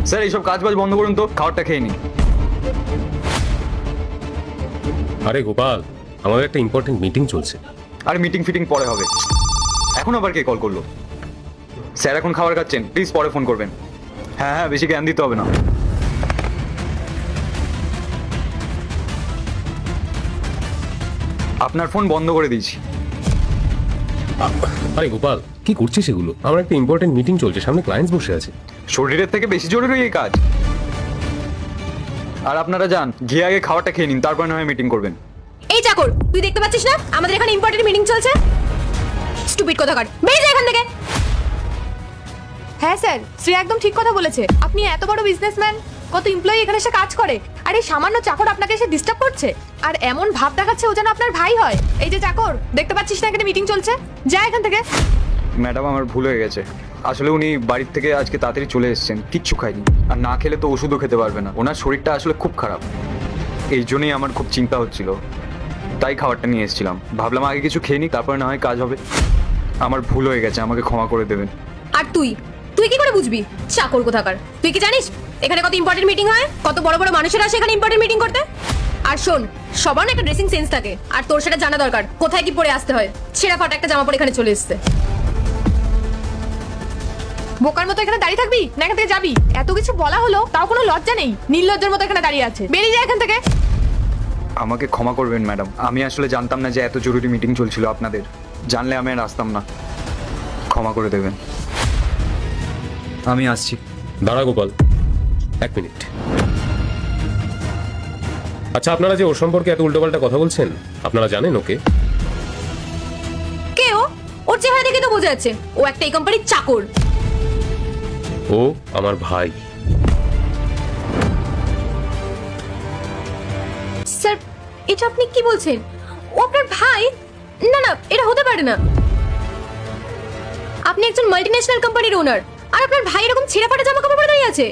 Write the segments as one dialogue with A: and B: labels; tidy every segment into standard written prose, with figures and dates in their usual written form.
A: Sir এইসব কাজ বাজ বন্ধ করুন তো, খাবারটা খেয়ে নিন।
B: আরে গোপাল, আমাদের একটা ইম্পর্টেন্ট মিটিং চলছে।
A: আরে মিটিং ফিটিং পরে হবে, এখন আবার কে কল করলো? স্যার এখন খাবার খাচ্ছেন, প্লিজ পরে ফোন করবেন। হ্যাঁ হ্যাঁ, বেশি জ্ঞান দিতে হবে না। আপনার ফোন বন্ধ করে দিয়েছি।
B: আরে গোপাল, কি করছিস এগুলো? আমার একটা ইম্পর্টেন্ট মিটিং চলছে, সামনে ক্লায়েন্টস বসে আছে।
A: শরীরের থেকে বেশি জরুরি এই কাজ। আর আপনারা যান, গিয়ে আগে খাবারটা খেয়ে নিন, তারপর না হয় মিটিং করবেন।
C: এই চাকর, তুই দেখতে পাচ্ছিস না আমাদের এখানে ইম্পর্টেন্ট মিটিং চলছে? স্টুপিড কোথাকার, বেরিয়ে যা এখান থেকে।
D: হ্যাঁ স্যার, শ্রী একদম ঠিক কথা বলেছে। আপনি এত বড় বিজনেসম্যান, কত এমপ্লয়ি এখানে এসে কাজ করে, আর এই সামান্য চাকর আপনাকে এসে ডিস্টার্ব করছে, আর এমন ভাব দেখাচ্ছে ও যেন আপনার ভাই হয়। এই যে চাকর, দেখতে পাচ্ছিস না এখানে মিটিং চলছে? যা এখান থেকে।
A: ম্যাডাম আমার ভুল হয়ে গেছে, আসলে উনি বাড়ির থেকে আজকে তাড়াতাড়ি চলে এসেছেন, কিচ্ছু খাইনি, আর না খেলে তো ওষুধও খেতে পারবে না। ওনার শরীরটা আসলে খুব খারাপ, এই জন্যই আমার খুব চিন্তা হচ্ছিল, তাই খাবারটা নিয়ে এসেছিলাম। ভাবলাম আগে কিছু খেয়ে নিই, তারপরে না হয় কাজ হবে। আমার ভুল হয়ে গেছে, আমাকে ক্ষমা করে দেবেন।
C: আর তুই তুই কি করে বুঝবি? চাকর কোথাকার, তুই কি জানিস এখানে কত ইম্পর্টেন্ট মিটিং হয়? কত বড় বড় মানুষেরা আসে এখানে ইম্পর্টেন্ট মিটিং করতে। আর শোন, সবার না একটা ড্রেসিং সেন্স থাকে, আর তোর সেটা জানা দরকার, কোথায় কি পরে আসতে হয়। ছেঁড়া ফাটা একটা জামা পরে এখানে চলে এসছে।
D: বোকার মতো এখানে দাঁড়িয়ে থাকবি না এখান থেকে যাবি? এত কিছু বলা হলো তাও কোনো লজ্জা নেই, নির্লজ্জের মতো এখানে দাঁড়িয়ে আছে। বেরিয়ে যা এখান থেকে।
A: আমাকে ক্ষমা করবেন ম্যাডাম, আমি আসলে জানতাম না যে এত জরুরি মিটিং চলছিল আপনাদের, জানলে আমি আর আসতাম না, ক্ষমা করে দেবেন। আমি আসছি।
B: দাঁড়া গোপাল, এক মিনিট। আচ্ছা, আপনারা যে ওর সম্পর্কে এত উল্টোপাল্টা কথা বলছেন, আপনারা জানেন ওকে?
C: কে ও? ওর চেহারা দেখে তো বোঝা যাচ্ছে ও একটা এই কোম্পানির চাকর।
B: ও আমার ভাই।
C: স্যার, এটা আপনি কি বলছেন? ও আপনার ভাই? না না, এটা হতে পারে না। আপনি একজন মাল্টিন্যাশনাল কোম্পানির ওনার, আর আপনার ভাই এরকম ছেঁড়া ফাটা জামা কাপড় পরে দাঁড়িয়ে আছে।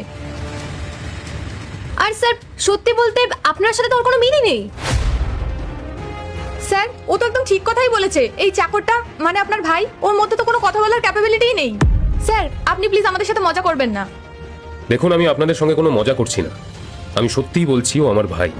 C: আর স্যার, সত্যি বলতে আপনার সাথে তো ওর কোনো মিলই নেই।
D: স্যার, ও তো একদম ঠিক কথাই বলেছে। এই চাকরটা মানে আপনার ভাই, ওর মধ্যে তো কোনো কথা বলার ক্যাপাবিলিটিই নেই। স্যার, আপনি প্লিজ আমাদের সাথে মজা করবেন না।
B: দেখুন, আমি আপনাদের সঙ্গে কোনো মজা করছি না, আমি সত্যিই বলছি ও আমার ভাই।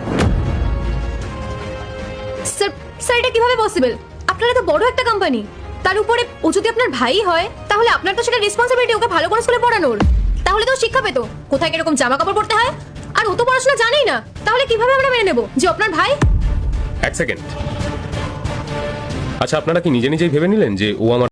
C: স্যার, স্যার এটা কিভাবে পসিবল? আপনারা তো বড় একটা কোম্পানি, তার উপরে ও যদি আপনার ভাই হয়, তাহলে আপনার তো সেটা রেসপন্সিবিলিটি ওকে ভালো করে স্কুলে পড়ানোর। তাহলে তো ও শিক্ষা পেতো কোথায় কিরকম জামা কাপড় পরতে হয়। আর ও তো পড়াশোনা জানেই না, তাহলে কিভাবে আমরা মেনে নেব যে আপনার ভাই?
B: এক সেকেন্ড। আচ্ছা, আপনারা কি নিজে নিজেই ভেবে নিলেন যে ও আমার